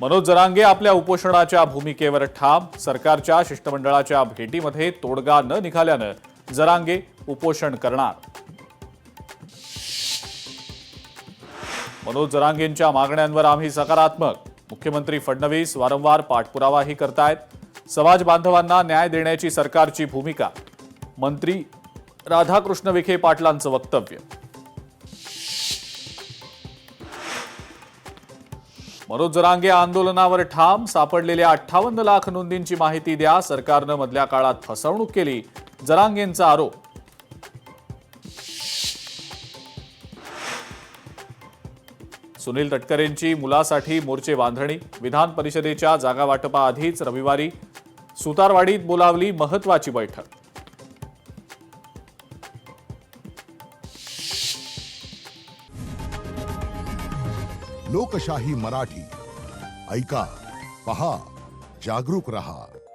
मनोज जरांगे आपल्या उपोषणाच्या भूमिकेवर ठाम. सरकारच्या शिष्टमंडळाच्या भेटीमध्ये तोडगा न निघाल्यानं जरांगे उपोषण करणार. मनोज जरांगेंच्या मागण्यांवर आम्ही सकारात्मक. मुख्यमंत्री फडणवीस वारंवार पाठपुरावाही करतायत. समाज बांधवांना न्याय देण्याची सरकारची भूमिका. मंत्री राधाकृष्ण विखे पाटलांचं वक्तव्य. मनोज जरांगे आंदोलनावर ठाम. सापडलेल्या 58 लाख नोंदींची माहिती द्या. सरकारनं मधल्या काळात फसवणूक केली. जरांगेंचा आरोप. सुनील तटकरेंची मुलासाठी मोर्चे बांधणी. विधान परिषदेच्या जागा वाटपाआधीच रविवारी सुतारवाडीत बोलावली महत्वाची बैठक. लोकशाही मराठी ऐका, पहा, जागरूक रहा.